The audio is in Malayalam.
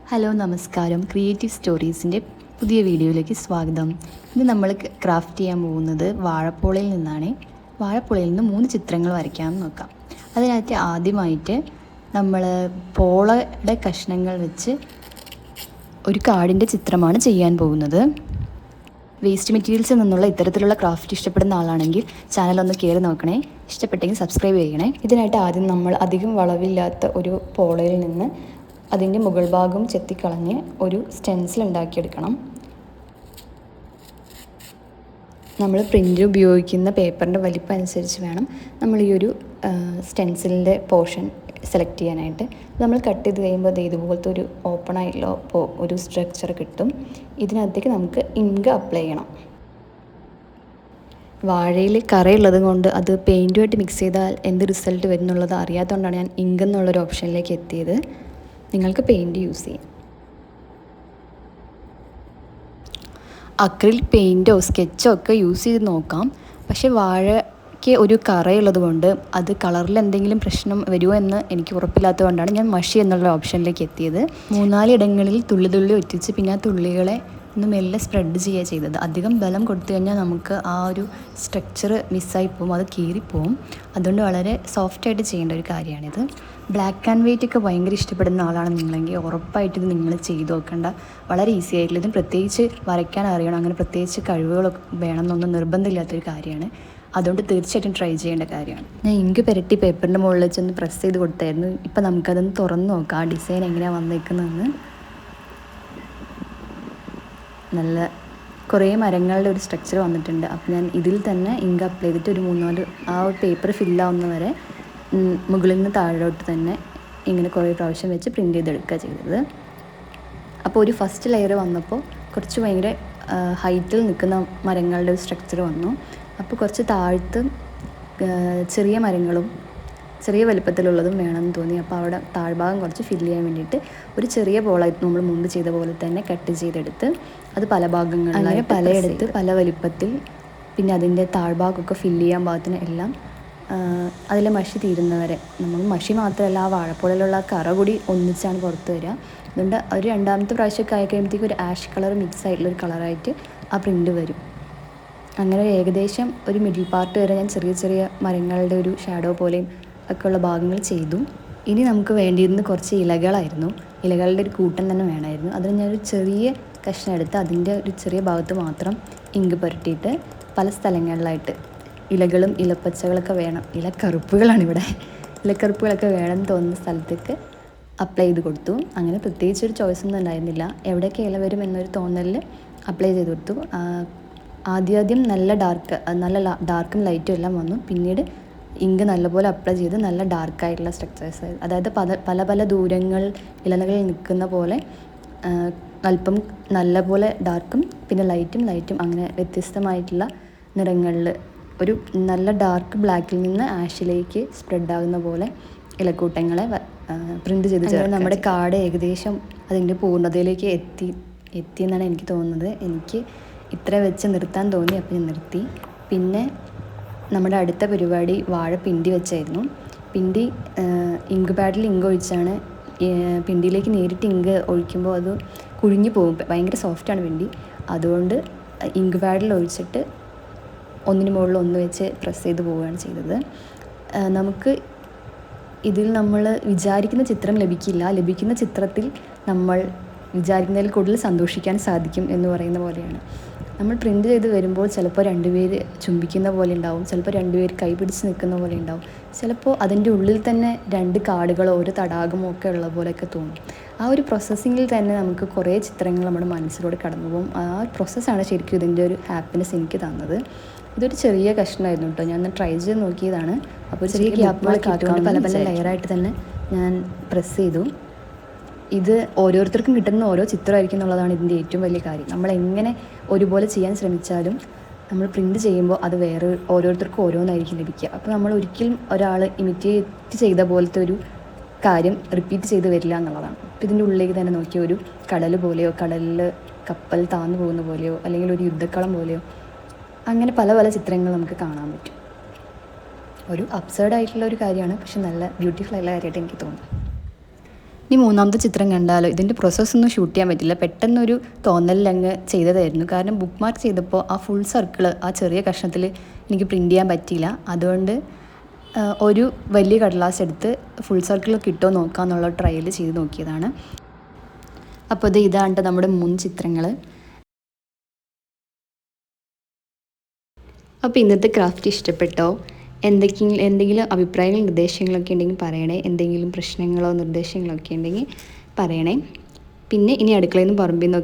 ഹലോ നമസ്കാരം. ക്രിയേറ്റീവ് സ്റ്റോറീസിൻ്റെ പുതിയ വീഡിയോയിലേക്ക് സ്വാഗതം. ഇന്ന് നമ്മൾ ക്രാഫ്റ്റ് ചെയ്യാൻ പോകുന്നത് വാഴപ്പോളയിൽ നിന്നാണ്. വാഴപ്പോളയിൽ നിന്ന് 3 ചിത്രങ്ങൾ വരയ്ക്കാമെന്ന് നോക്കാം. അതിനകത്ത് ആദ്യമായിട്ട് നമ്മൾ പോളയുടെ കഷ്ണങ്ങൾ വെച്ച് ഒരു കാടിൻ്റെ ചിത്രമാണ് ചെയ്യാൻ പോകുന്നത്. വേസ്റ്റ് മെറ്റീരിയൽസിൽ നിന്നുള്ള ഇത്തരത്തിലുള്ള ക്രാഫ്റ്റ് ഇഷ്ടപ്പെടുന്ന ആളാണെങ്കിൽ ചാനലൊന്ന് കയറി നോക്കണേ. ഇഷ്ടപ്പെട്ടെങ്കിൽ സബ്സ്ക്രൈബ് ചെയ്യണേ. ഇതിനായിട്ട് ആദ്യം നമ്മൾ അധികം വളവില്ലാത്ത ഒരു പോളയിൽ നിന്ന് അതിൻ്റെ മുകൾ ഭാഗം ചെത്തിക്കളഞ്ഞ് ഒരു സ്റ്റെൻസിൽ ഉണ്ടാക്കിയെടുക്കണം. നമ്മൾ പ്രിൻ്റ് ഉപയോഗിക്കുന്ന പേപ്പറിൻ്റെ വലിപ്പം അനുസരിച്ച് വേണം നമ്മൾ ഈ ഒരു സ്റ്റെൻസിലിൻ്റെ പോർഷൻ സെലക്ട് ചെയ്യാനായിട്ട്. നമ്മൾ കട്ട് ചെയ്ത് കഴിയുമ്പോൾ ഇതുപോലത്തെ ഒരു ഓപ്പൺ ആയിട്ടുള്ള ഒരു സ്ട്രക്ചർ കിട്ടും. ഇതിനകത്തേക്ക് നമുക്ക് ഇങ്ക് അപ്ലൈ ചെയ്യണം. വാഴയിൽ കറയുള്ളത് കൊണ്ട് അത് പെയിൻറ്റുമായിട്ട് മിക്സ് ചെയ്താൽ എന്ത് റിസൾട്ട് വരുന്നുള്ളത് അറിയാത്തതുകൊണ്ടാണ് ഞാൻ ഇങ്ക് എന്നുള്ളൊരു ഓപ്ഷനിലേക്ക് എത്തിയത്. നിങ്ങൾക്ക് പെയിൻറ്റ് യൂസ് ചെയ്യാം. അക്രിലിക് പെയിൻറ്റോ സ്കെച്ചോ ഒക്കെ യൂസ് ചെയ്ത് നോക്കാം. പക്ഷേ വാഴയ്ക്ക് ഒരു കറയുള്ളത് കൊണ്ട് അത് കളറിൽ എന്തെങ്കിലും പ്രശ്നം വരുമോ എന്ന് എനിക്ക് ഉറപ്പില്ലാത്തത് കൊണ്ടാണ് ഞാൻ മഷി എന്നുള്ള ഓപ്ഷനിലേക്ക് എത്തിയത്. 3-4 ഇടങ്ങളിൽ തുള്ളി ഒറ്റിച്ച് പിന്നെ ആ തുള്ളികളെ ഒന്ന് മെല്ലെ സ്പ്രെഡ് ചെയ്യുക ചെയ്തത്. അധികം ബലം കൊടുത്തു കഴിഞ്ഞാൽ നമുക്ക് ആ ഒരു സ്ട്രക്ചർ മിസ്സായി പോകും, അത് കീറിപ്പോവും. അതുകൊണ്ട് വളരെ സോഫ്റ്റായിട്ട് ചെയ്യേണ്ട ഒരു കാര്യമാണിത്. ബ്ലാക്ക് ആൻഡ് വൈറ്റ് ഒക്കെ ഭയങ്കര ഇഷ്ടപ്പെടുന്ന ആളാണ് നിങ്ങളെങ്കിൽ ഉറപ്പായിട്ട് ഇത് നിങ്ങൾ ചെയ്ത് നോക്കേണ്ട. വളരെ ഈസി ആയിട്ടുള്ള, ഇതിന് പ്രത്യേകിച്ച് വരയ്ക്കാൻ അറിയണം, അങ്ങനെ പ്രത്യേകിച്ച് കഴിവുകളൊക്കെ വേണമെന്നൊന്നും നിർബന്ധമില്ലാത്തൊരു കാര്യമാണ്. അതുകൊണ്ട് തീർച്ചയായിട്ടും ട്രൈ ചെയ്യേണ്ട കാര്യമാണ്. ഞാൻ ഇങ്ക് പുരട്ടി പേപ്പറിൻ്റെ മുകളിൽ വെച്ചൊന്ന് പ്രസ് ചെയ്ത് കൊടുത്തായിരുന്നു. ഇപ്പം നമുക്കതൊന്ന് തുറന്ന് നോക്കാം, ആ ഡിസൈൻ എങ്ങനെയാണ് വന്നേക്കുന്നതെന്ന്. നല്ല കുറേ മരങ്ങളുടെ ഒരു സ്ട്രക്ചർ വന്നിട്ടുണ്ട്. അപ്പോൾ ഞാൻ ഇതിൽ തന്നെ ഇങ്ക് അപ്ലൈ ചെയ്തിട്ട് ഒരു 3-4 ആ പേപ്പർ ഫില്ലാവുന്ന വരെ മുകളിൽ നിന്ന് താഴോട്ട് തന്നെ ഇങ്ങനെ കുറേ പ്രാവശ്യം വെച്ച് പ്രിൻ്റ് ചെയ്തെടുക്കുക ചെയ്തത്. അപ്പോൾ ഒരു ഫസ്റ്റ് ലെയർ വന്നപ്പോൾ കുറച്ച് ഭയങ്കര ഹൈറ്റിൽ നിൽക്കുന്ന മരങ്ങളുടെ ഒരു സ്ട്രക്ചർ വന്നു. അപ്പോൾ കുറച്ച് താഴ്ത്ത് ചെറിയ മരങ്ങളും ചെറിയ വലുപ്പത്തിലുള്ളതും വേണമെന്ന് തോന്നി. അപ്പോൾ അവിടെ താഴ്ഭാഗം കുറച്ച് ഫില്ല് ചെയ്യാൻ വേണ്ടിയിട്ട് ഒരു ചെറിയ ബോളായിട്ട് നമ്മൾ മുമ്പ് ചെയ്ത പോലെ തന്നെ കട്ട് ചെയ്തെടുത്ത് അത് പല ഭാഗങ്ങളിലായി പലയിടത്ത് പല വലുപ്പത്തിൽ പിന്നെ അതിൻ്റെ താഴ്ഭാഗമൊക്കെ ഫില്ല് ചെയ്യാൻ പാകത്തിന് എല്ലാം അതിലെ മഷി തീരുന്നവരെ. നമ്മൾ മഷി മാത്രമല്ല ആ വാഴപ്പോളയിലുള്ള കറ കൂടി ഒന്നിച്ചാണ് പുറത്ത് വരിക. അതുകൊണ്ട് ഒരു 2ാമത്തെ പ്രാവശ്യമൊക്കെ ആയി കഴിയുമ്പോഴത്തേക്ക് ഒരു ആഷ് കളർ മിക്സ് ആയിട്ടുള്ളൊരു കളറായിട്ട് ആ പ്രിൻ്റ് വരും. അങ്ങനെ ഏകദേശം ഒരു മിഡിൽ പാർട്ട് വരെ ഞാൻ ചെറിയ ചെറിയ മരങ്ങളുടെ ഒരു ഷാഡോ പോലെയും ഒക്കെയുള്ള ഭാഗങ്ങൾ ചെയ്തു. ഇനി നമുക്ക് വേണ്ടിയിരുന്ന കുറച്ച് ഇലകളായിരുന്നു. ഇലകളുടെ ഒരു കൂട്ടം തന്നെ വേണമായിരുന്നു. അതിന് ഞാനൊരു ചെറിയ കഷ്ണം എടുത്ത് അതിൻ്റെ ഒരു ചെറിയ ഭാഗത്ത് മാത്രം ഇങ്ക് പുരട്ടിയിട്ട് പല സ്ഥലങ്ങളിലായിട്ട് ഇലകളും ഇലപ്പച്ചകളൊക്കെ വേണം, ഇലക്കറുപ്പുകളാണിവിടെ, ഇലക്കറുപ്പുകളൊക്കെ വേണമെന്ന് തോന്നുന്ന സ്ഥലത്തേക്ക് അപ്ലൈ ചെയ്ത് കൊടുത്തു. അങ്ങനെ പ്രത്യേകിച്ചൊരു ചോയ്സൊന്നും ഉണ്ടായിരുന്നില്ല, എവിടെയൊക്കെ ഇല വരും എന്നൊരു തോന്നലിൽ അപ്ലൈ ചെയ്ത് കൊടുത്തു. ആദ്യം നല്ല ഡാർക്കും ലൈറ്റും എല്ലാം വന്നു. പിന്നീട് ഇങ്ക് നല്ലപോലെ അപ്ലൈ ചെയ്ത് നല്ല ഡാർക്കായിട്ടുള്ള സ്ട്രക്ചേഴ്സ്, അതായത് പല പല ദൂരങ്ങൾ ഇലകളിൽ നിൽക്കുന്ന പോലെ അല്പം നല്ലപോലെ ഡാർക്കും പിന്നെ ലൈറ്റും അങ്ങനെ വ്യത്യസ്തമായിട്ടുള്ള നിറങ്ങളിൽ ഒരു നല്ല ഡാർക്ക് ബ്ലാക്കിൽ നിന്ന് ആഷിലേക്ക് സ്പ്രെഡാകുന്ന പോലെ ഇലക്കൂട്ടങ്ങളെ പ്രിൻ്റ് ചെയ്ത് ചേർത്ത് നമ്മുടെ കാർഡ് ഏകദേശം അതിൻ്റെ പൂർണ്ണതയിലേക്ക് എത്തിയെന്നാണ് എനിക്ക് തോന്നുന്നത്. എനിക്ക് ഇത്ര വെച്ച് നിർത്താൻ തോന്നി, അപ്പോൾ ഞാൻ നിർത്തി. പിന്നെ നമ്മുടെ അടുത്ത പരിപാടി വാഴ പിണ്ടി വെച്ചായിരുന്നു. പിണ്ടി ഇങ്ക് പാഡിൽ ഇങ്ക് ഒഴിച്ചാണ്. പിണ്ടിയിലേക്ക് നേരിട്ട് ഇങ്ക് ഒഴിക്കുമ്പോൾ അത് കുഴിഞ്ഞു പോകും, ഭയങ്കര സോഫ്റ്റാണ് പിണ്ടി. അതുകൊണ്ട് ഇങ്ക് പാഡിൽ ഒഴിച്ചിട്ട് ഒന്നിന് മുകളിൽ ഒന്ന് വെച്ച് പ്രസ് ചെയ്ത് പോവുകയാണ് ചെയ്തത്. നമുക്ക് ഇതിൽ നമ്മൾ വിചാരിക്കുന്ന ചിത്രം ലഭിക്കുന്ന ചിത്രത്തിൽ നമ്മൾ വിചാരിക്കുന്നതിൽ കൂടുതൽ സന്തോഷിക്കാൻ സാധിക്കും എന്ന് പറയുന്ന പോലെയാണ്. നമ്മൾ പ്രിൻ്റ് ചെയ്ത് വരുമ്പോൾ ചിലപ്പോൾ 2 പേര് ചുംബിക്കുന്ന പോലെ ഉണ്ടാവും, ചിലപ്പോൾ 2 പേര് കൈ പിടിച്ച് നിൽക്കുന്ന പോലെ ഉണ്ടാവും, ചിലപ്പോൾ അതിൻ്റെ ഉള്ളിൽ തന്നെ 2 കാടുകളോ ഒരു തടാകമോ ഒക്കെ ഉള്ള പോലെയൊക്കെ തോന്നും. ആ ഒരു പ്രോസസ്സിങ്ങിൽ തന്നെ നമുക്ക് കുറേ ചിത്രങ്ങൾ നമ്മുടെ മനസ്സിലൂടെ കടന്നു പോകും. ആ പ്രോസസ്സാണ് ശരിക്കും ഇതിൻ്റെ ഒരു ഹാപ്പിനെസ് എനിക്ക് തന്നത്. ഇതൊരു ചെറിയ കഷ്ണമായിരുന്നു കേട്ടോ, ഞാൻ ട്രൈ ചെയ്ത് നോക്കിയതാണ്. അപ്പോൾ ചെറിയ ഗ്യാപ്പുകളൊക്കെ ആക്കിക്കൊണ്ട് പല പല ലെയറായിട്ട് തന്നെ ഞാൻ പ്രസ് ചെയ്തു. ഇത് ഓരോരുത്തർക്കും കിട്ടുന്ന ഓരോ ചിത്രമായിരിക്കും എന്നുള്ളതാണ് ഇതിൻ്റെ ഏറ്റവും വലിയ കാര്യം. നമ്മളെങ്ങനെ ഒരുപോലെ ചെയ്യാൻ ശ്രമിച്ചാലും നമ്മൾ പ്രിൻ്റ് ചെയ്യുമ്പോൾ അത് വേറെ ഓരോരുത്തർക്കും ഓരോന്നായിരിക്കും ലഭിക്കുക. അപ്പോൾ നമ്മൾ ഒരിക്കലും ഒരാൾ ഇമിറ്റേറ്റ് ചെയ്ത പോലത്തെ ഒരു കാര്യം റിപ്പീറ്റ് ചെയ്ത് വരില്ല എന്നുള്ളതാണ്. അപ്പോൾ ഇതിൻ്റെ ഉള്ളിലേക്ക് തന്നെ നോക്കിയ ഒരു കടൽ പോലെയോ കടലിൽ കപ്പൽ താന്നു പോകുന്ന പോലെയോ അല്ലെങ്കിൽ ഒരു യുദ്ധക്കളം പോലെയോ അങ്ങനെ പല പല ചിത്രങ്ങൾ നമുക്ക് കാണാൻ പറ്റും. ഒരു അബ്സേർഡ് ആയിട്ടുള്ള ഒരു കാര്യമാണ്, പക്ഷെ നല്ല ബ്യൂട്ടിഫുൾ ആയിട്ടുള്ള കാര്യമായിട്ട് എനിക്ക് തോന്നുന്നു. ഇനി മൂന്നാമത്തെ ചിത്രം കണ്ടാലോ. ഇതിൻ്റെ പ്രോസസ്സൊന്നും ഷൂട്ട് ചെയ്യാൻ പറ്റില്ല, പെട്ടെന്നൊരു തോന്നലിലങ്ങ് ചെയ്തതായിരുന്നു. കാരണം ബുക്ക് മാർക്ക് ചെയ്തപ്പോൾ ആ ഫുൾ സർക്കിൾ ആ ചെറിയ കഷ്ണത്തിൽ എനിക്ക് പ്രിൻ്റ് ചെയ്യാൻ പറ്റിയില്ല. അതുകൊണ്ട് ഒരു വലിയ കടലാസ് എടുത്ത് ഫുൾ സർക്കിൾ കിട്ടുമോ നോക്കാമെന്നുള്ള ട്രയൽ ചെയ്ത് നോക്കിയതാണ്. അപ്പോൾ ഇതാണ് നമ്മുടെ 3 ചിത്രങ്ങൾ. അപ്പോൾ ഇന്നത്തെ ക്രാഫ്റ്റ് ഇഷ്ടപ്പെട്ടോ? എന്തെങ്കിലും അഭിപ്രായങ്ങളും നിർദ്ദേശങ്ങളൊക്കെ ഉണ്ടെങ്കിൽ പറയണേ. എന്തെങ്കിലും പ്രശ്നങ്ങളോ നിർദ്ദേശങ്ങളോ ഒക്കെ ഉണ്ടെങ്കിൽ പറയണേ. പിന്നെ ഇനി അടുക്കളയിൽ നിന്ന് പറമ്പിൽ നിന്ന്